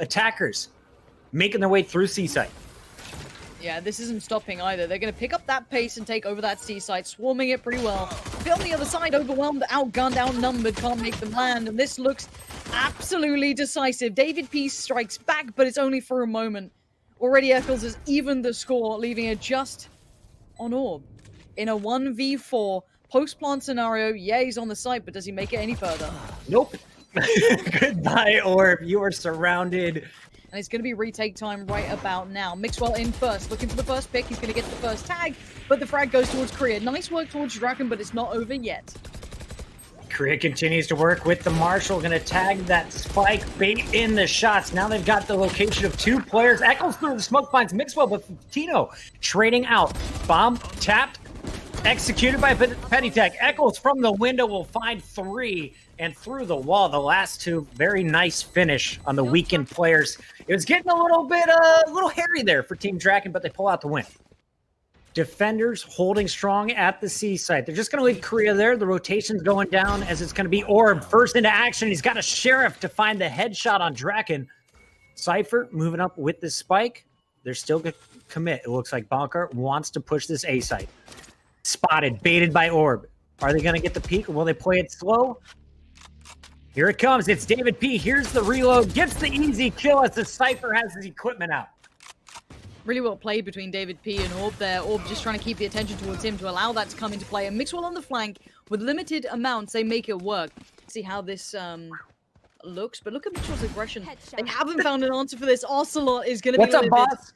attackers making their way through C-site. Yeah, this isn't stopping either. They're going to pick up that pace and take over that C-site, swarming it pretty well. But on the other side, overwhelmed, outgunned, outnumbered, can't make them land. And this looks absolutely decisive. davidp strikes back, but it's only for a moment. Already Eccles has evened the score, leaving it just on Orb. In a 1v4 post-plant scenario, yeah, he's on the site, but does he make it any further? Nope. Goodbye, Orb. You are surrounded. And it's going to be retake time right about now. Mixwell in first, looking for the first pick. He's going to get the first tag, but the frag goes towards CREA. Nice work towards Draken, but it's not over yet. CREA continues to work with the Marshall. Going to tag that spike, bait in the shots. Now they've got the location of two players. Eccles through the smoke finds Mixwell, but Fitinho trading out. Bomb tapped, executed by Patitek. Eccles from the window will find three, and through the wall, the last two. Very nice finish on the weakened players. It was getting a little bit, hairy there for Team Draken, but they pull out the win. Defenders holding strong at the C site. They're just going to leave CREA there. The rotation's going down as it's going to be Orb first into action. He's got a Sheriff to find the headshot on Draken. Cypher moving up with the spike. They're still going to commit. It looks like bonkar wants to push this A site. Spotted, baited by Orb. Are they going to get the peek, or will they play it slow? Here it comes. It's davidp. Here's the reload. Gets the easy kill as the Cypher has his equipment out. Really well played between davidp and Orb there. Orb just trying to keep the attention towards him to allow that to come into play. And Mixwell on the flank with limited amounts, they make it work. See how this looks, but look at Mixwell's aggression. They haven't found an answer for this. Ocelote is going to be What's up, livid. boss?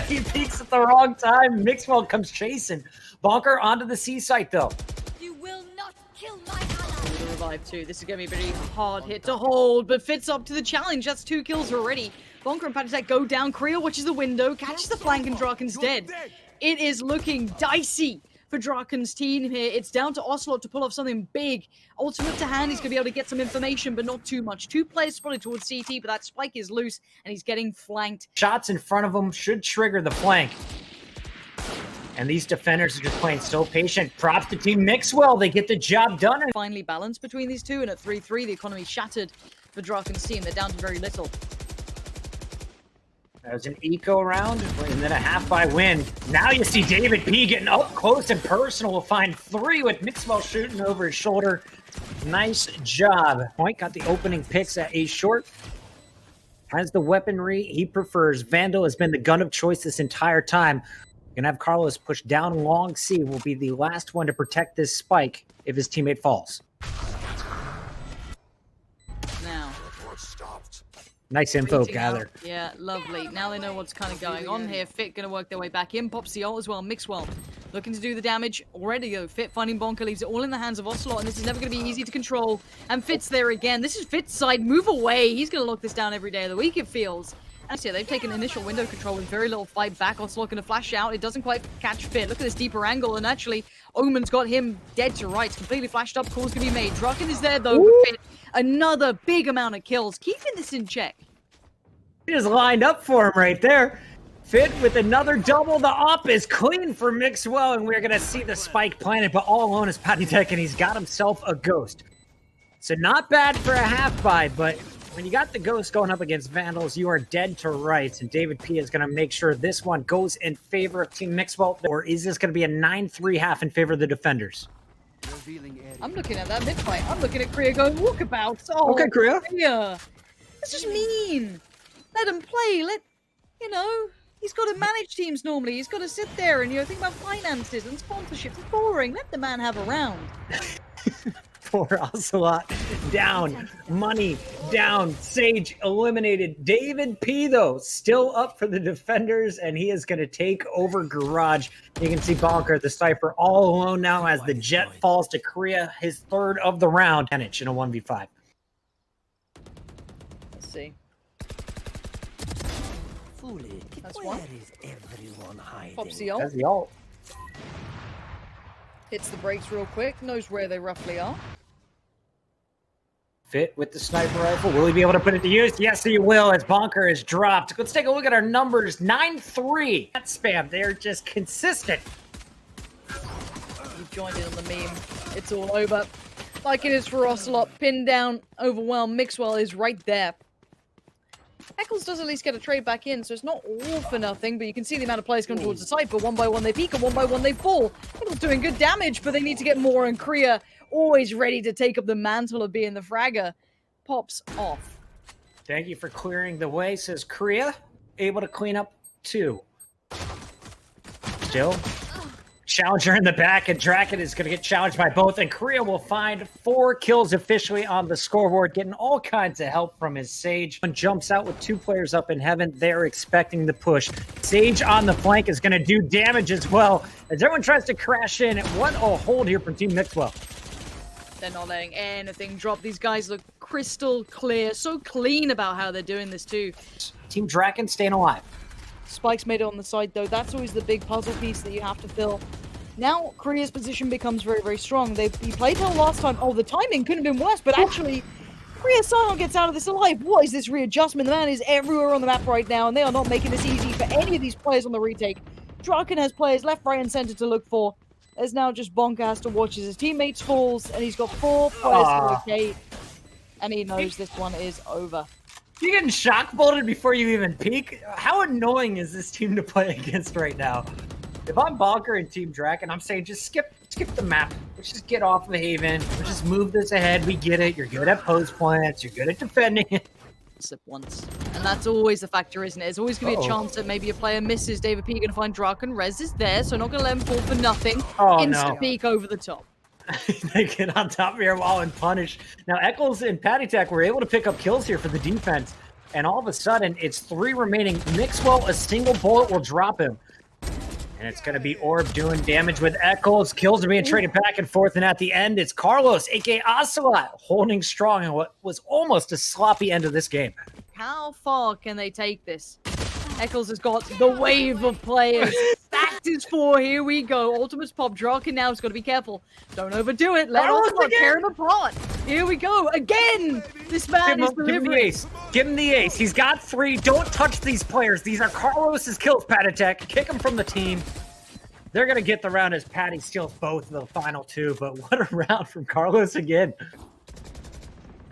He peeks at the wrong time. Mixwell comes chasing. bonkar onto the C site, though. You will not kill my ally. The revive too. This is going to be a very hard hit to hold, but fits up to the challenge. That's 2 kills already. bonkar and Patitek go down. CREA watches the window, catches the flank, and Draken's dead. It is looking dicey for Draken's team here. It's down to Ocelote to pull off something big. Ultimate to hand, he's going to be able to get some information, but not too much. 2 players spotted towards CT, but that spike is loose, and he's getting flanked. Shots in front of him should trigger the flank. And these defenders are just playing so patient. Props to Team Mixwell. They get the job done. Finally balanced between these two, and at 3-3, the economy shattered for Draken's team. They're down to very little. That was an eco round, and then a half-by win. Now you see davidp getting up close and personal. Will find 3 with Mixwell shooting over his shoulder. Nice job. Point got the opening picks at A short. Has the weaponry he prefers. Vandal has been the gun of choice this entire time. Gonna have Carlos push down long C. Will be the last one to protect this spike if his teammate falls. Now. Nice info gather. Yeah, lovely. Now they know what's kind of going on here. Fit going to work their way back in. Pops the ult as well. Mixwell looking to do the damage. Already though, Fit finding bonkar leaves it all in the hands of Ocelote, and this is never going to be easy to control. And Fit's there again. This is Fit's side. Move away. He's going to lock this down every day of the week, it feels. And so yeah, they've taken initial window control with very little fight back. Ocelote going to flash out. It doesn't quite catch Fit. Look at this deeper angle, and actually, Omen's got him dead to rights. Completely flashed up. Call's going to be made. Draken is there though. Fit, another big amount of kills. Keeping this in check. He just lined up for him right there. Fit with another double. The op is clean for Mixwell, and we're going to see the spike planted, but all alone is Patitek, and he's got himself a ghost. So not bad for a half-buy, but when you got the ghost going up against Vandals, you are dead to rights, and davidp is going to make sure this one goes in favor of Team Mixwell, or is this going to be a 9-3 half in favor of the defenders? I'm looking at that mid-fight. I'm looking at CREA going walkabouts. Oh, Okay, CREA. Yeah. That's just mean. Let him play. He's got to manage teams normally. He's got to sit there and, think about finances and sponsorships. It's boring. Let the man have a round. Poor Ocelote. Down. Money. Down. Sage eliminated. davidp, though, still up for the defenders, and he is going to take over Garage. You can see bonkar, the Cypher, all alone now as the jet falls to CREA, his 3rd of the round. Manage in a 1v5. Let's see. That's Where one. is everyone hiding? Pops the ult. That's the ult. Hits the brakes real quick. Knows where they roughly are. Fit with the sniper rifle. Will he be able to put it to use? Yes, he will, as bonkar is dropped. Let's take a look at our numbers. 9-3. That spam. They're just consistent. You've joined in on the meme. It's all over. Like it is for Ocelote. Pinned down, overwhelmed. Mixwell is right there. Eccles does at least get a trade back in, so it's not all for nothing, but you can see the amount of players come towards the site, but one by one they peek, and one by one they fall. Eccles doing good damage, but they need to get more, and CREA, always ready to take up the mantle of being the fragger, pops off. Thank you for clearing the way, says CREA. Able to clean up 2. Still. Challenger in the back, and Draken is going to get challenged by both, and CREA will find 4 kills officially on the scoreboard, getting all kinds of help from his Sage. One jumps out with 2 players up in heaven. They're expecting the push. Sage on the flank is going to do damage as well, as everyone tries to crash in. What a hold here from Team Mixwell. They're not letting anything drop. These guys look crystal clear, so clean about how they're doing this too. Team Draken staying alive. Spike's made it on the side though. That's always the big puzzle piece that you have to fill. Now, CREA's position becomes very, very strong. He played hell last time. Oh, the timing couldn't have been worse, but actually, CREA somehow gets out of this alive. What is this readjustment? The man is everywhere on the map right now, and they are not making this easy for any of these players on the retake. Draken has players left, right, and center to look for. There's now just bonkar has to watch as his teammates falls, and he's got 4 players to rotate, and he knows this one is over. You're getting shock bolted before you even peek? How annoying is this team to play against right now? If I'm bonkar and Team Draken, I'm saying just skip the map. Let's just get off the Haven. Let's just move this ahead. We get it. You're good at post plants. You're good at defending it. Slip once. And that's always the factor, isn't it? There's always going to be a chance that maybe a player misses. davidp going to find Draken. Rez is there, so not going to let him fall for nothing. Instant peek over the top. They get on top of your wall and punish. Now, Eccles and Patitek were able to pick up kills here for the defense. And all of a sudden, it's 3 remaining. Mixwell, a single bullet will drop him. And it's going to be Orb doing damage with Eccles. Kills are being traded back and forth. And at the end, it's Carlos, a.k.a. Ocelote, holding strong in what was almost a sloppy end of this game. How far can they take this? Eccles has got the wave of players. Stacked his 4. Here we go. Ultimate's pop. Draken now has got to be careful. Don't overdo it. Let Ocelot tear him apart. Here we go. Again. This man is delivering. Give him the ace. Give him the ace. He's got 3. Don't touch these players. These are Carlos's kills, Patitek. Kick him from the team. They're going to get the round as Patty steals both of the final 2. But what a round from Carlos again.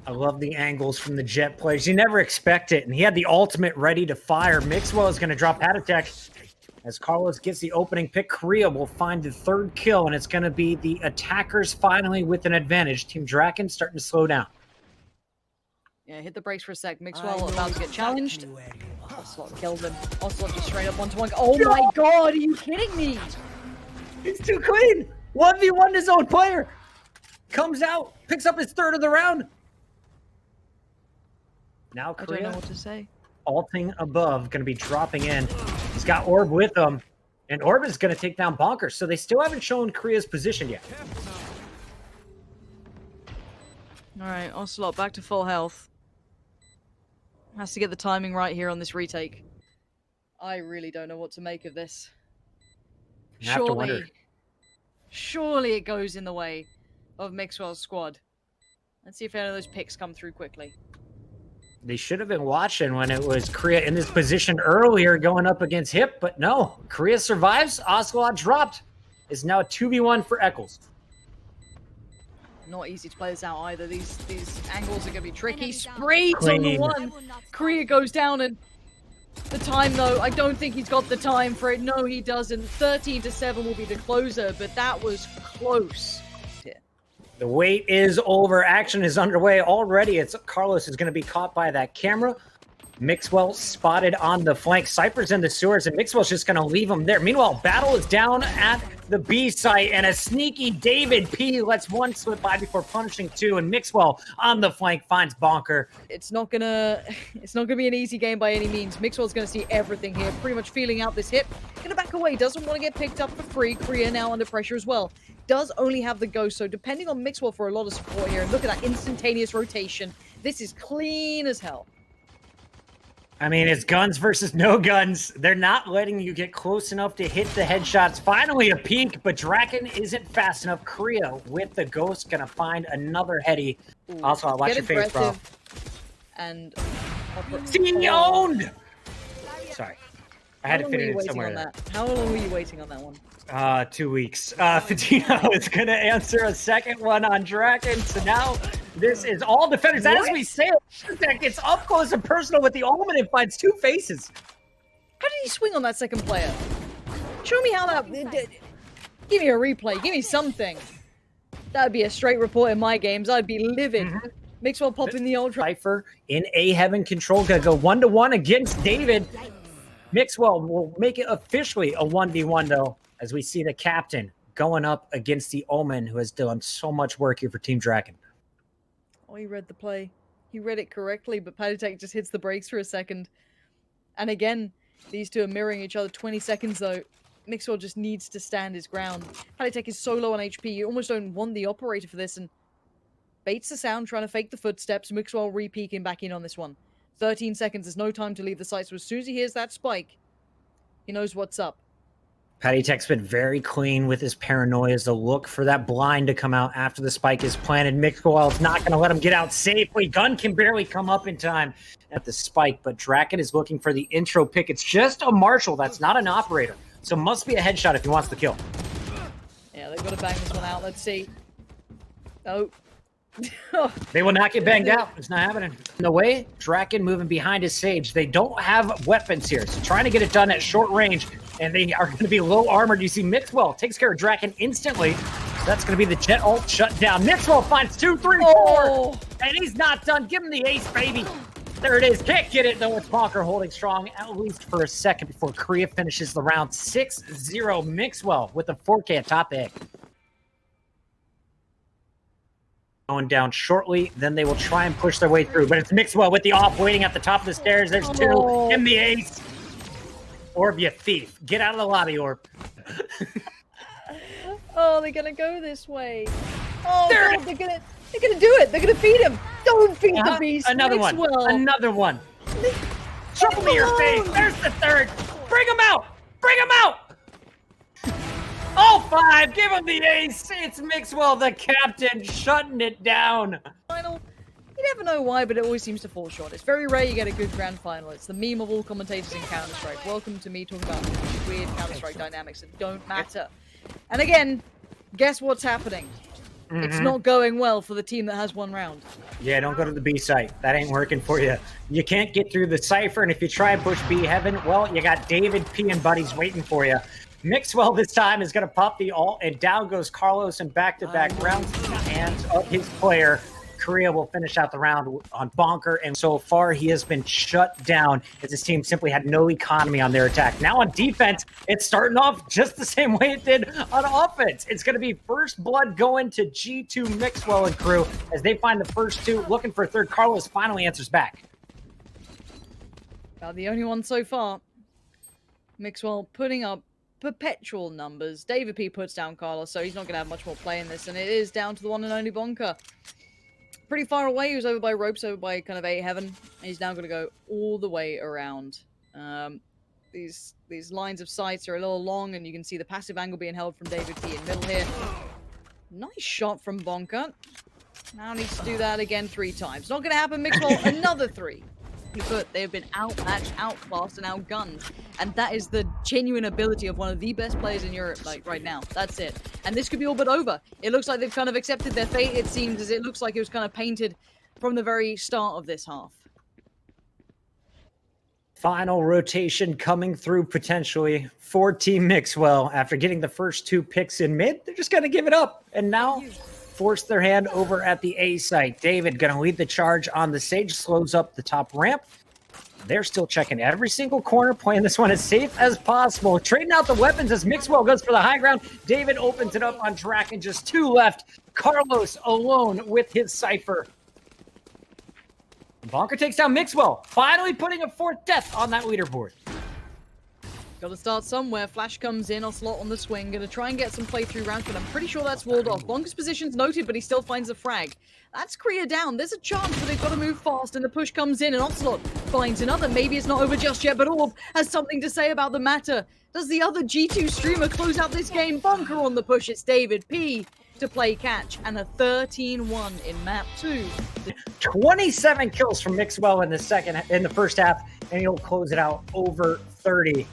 I love the angles from the Jet players. You never expect it. And he had the ultimate ready to fire. Mixwell is going to drop Patitek. As Carlos gets the opening pick, CREA will find the 3rd kill. And it's going to be the attackers finally with an advantage. Team Draken starting to slow down. Yeah, hit the brakes for a sec. Mixwell about to get challenged. Ocelot kills him. Ocelot just straight up 1-to-1. Oh my god, are you kidding me? He's too clean. 1v1 his own player. Comes out, picks up his 3rd of the round. Now I don't know CREA, what to say. alting above, going to be dropping in. He's got Orb with him. And Orb is going to take down bonkar. So they still haven't shown CREA's position yet. Alright, Ocelot back to full health. Has to get the timing right here on this retake. I really don't know what to make of this. Surely it goes in the way of Mixwell's squad. Let's see if any of those picks come through quickly. They should have been watching when it was CREA in this position earlier going up against Hip, but no. CREA survives. Ocelot dropped. It's now a 2v1 for Eccles. Not easy to play this out either. These angles are going to be tricky. Sprayed on the 1. CREA goes down, and the time, though, I don't think he's got the time for it. No, he doesn't. 13-7 will be the closer, but that was close. The wait is over. Action is underway already. It's Carlos is going to be caught by that camera. Mixwell spotted on the flank. Cypher's in the sewers, and Mixwell's just going to leave him there. Meanwhile, battle is down at the B site, and a sneaky davidp lets 1 slip by before punishing 2, and Mixwell on the flank finds bonkar. It's not gonna be an easy game by any means. Mixwell's gonna see everything here, pretty much feeling out this hit. Gonna back away, doesn't want to get picked up for free. CREA now under pressure as well. Does only have the ghost, so depending on Mixwell for a lot of support here, and look at that instantaneous rotation. This is clean as hell. I mean, it's guns versus no guns. They're not letting you get close enough to hit the headshots. Finally a peek, but Draken isn't fast enough. CREA with the ghost gonna find another heady. Ooh, Also, I'll watch your face, bro. And Team owned! Sorry. I had to fit it in waiting somewhere. on that? How long were you waiting on that one? 2 weeks. Fitinho is going to answer a second one on Draken. So now This is all defenders. As we say, Patitek gets up close and personal with the Omen and finds two faces. How did he swing on that second player? Show me how that... Give me a replay. Give me something. That would be a straight report in my games. I'd be livid. Mixwell popping the ultra. Cypher in A heaven control. Gonna go 1-1 against David. Mixwell will make it officially a 1v1 though, as we see the captain going up against the Omen, who has done so much work here for Team Draken. Oh, he read the play. He read it correctly, but Patitek just hits the brakes for a second. And again, these two are mirroring each other. 20 seconds though. Mixwell just needs to stand his ground. Patitek is so low on HP, you almost don't want the operator for this, and baits the sound, trying to fake the footsteps. Mixwell re-peeking back in on this one. 13 seconds, there's no time to leave the site, so as soon as he hears that spike, he knows what's up. Patitek's been very clean with his paranoias to look for that blind to come out after the spike is planted. Mixwell is not going to let him get out safely. Gun can barely come up in time at the spike, but Draken is looking for the intro pick. It's just a Marshal, that's not an operator. So must be a headshot if he wants the kill. Yeah, they've got to bang this one out. Let's see. Oh. They will not get banged out. It's not happening. In the way, Draken moving behind his Sage. They don't have weapons here, so trying to get it done at short range, and they are going to be low armored. You see Mixwell takes care of Draken instantly. That's going to be the jet ult shut down. Mixwell finds 2, 3, 4, and he's not done. Give him the ace, baby. There it is. Can't get it, though. It's bonkar holding strong, at least for a second before CREA finishes the round. 6-0 Mixwell with the 4K atop the egg. Going down shortly, then they will try and push their way through. But it's Mixwell with the off, waiting at the top of the stairs. There's 2. Give him the ace. Orb, you thief. Get out of the lobby, Orb. Oh, they're going to go this way. Oh, God, they're gonna do it. They're gonna feed him. Don't feed the beast. Another Mixwell. one. Another one. Show me your face. There's the third. Bring him out. Bring him out. All 5. Give him the ace. It's Mixwell, the captain, shutting it down. Final. You never know why, but it always seems to fall short. It's very rare you get a good grand final. It's the meme of all commentators in Counter-Strike. Welcome to me talking about weird Counter-Strike dynamics that don't matter. And again, guess what's happening? It's not going well for the team that has 1 round. Yeah, don't go to the B site. That ain't working for you. You can't get through the Cypher, and if you try and push B heaven, well, you got David P and buddies waiting for you. Mixwell this time is going to pop the ult, and down goes Carlos in back-to-back rounds in the hands of his player. CREA will finish out the round on bonkar, and so far he has been shut down as his team simply had no economy on their attack. Now on defense, it's starting off just the same way it did on offense. It's going to be first blood going to G2 Mixwell and crew as they find the first 2, looking for a third. Carlos finally answers back. About the only one so far. Mixwell putting up perpetual numbers. davidp puts down Carlos, so he's not going to have much more play in this, and it is down to the one and only bonkar. Pretty far away. He was over by ropes, over by kind of A heaven. And he's now going to go all the way around. These lines of sights are a little long, and you can see the passive angle being held from davidp in middle here. Nice shot from bonkar. Now needs to do that again 3 times. Not going to happen. Mixwell, another 3. But they have been outmatched, outclassed, and outgunned. And that is the genuine ability of one of the best players in Europe, like, right now. That's it. And this could be all but over. It looks like they've kind of accepted their fate, it seems, as it looks like it was kind of painted from the very start of this half. Final rotation coming through potentially for Team Mixwell. After getting the first 2 picks in mid, they're just going to give it up. And now force their hand over at the A site. David going to lead the charge on the Sage, slows up the top ramp. They're still checking every single corner, playing this one as safe as possible. Trading out the weapons as Mixwell goes for the high ground. David opens it up on Draken, just 2 left. Carlos alone with his Cypher. bonkar takes down Mixwell, finally putting a 4th death on that leaderboard. Got to start somewhere. Flash comes in, ocelote on the swing. Going to try and get some playthrough rounds, but I'm pretty sure that's walled off. bonkar's position's noted, but he still finds a frag. That's CREA down. There's a chance, but they've got to move fast, and the push comes in, and ocelote finds another. Maybe it's not over just yet, but Orb has something to say about the matter. Does the other G2 streamer close out this game? bonkar on the push. It's davidp to play catch, and a 13-1 in map 2. 27 kills from Mixwell in the first half, and he'll close it out over 30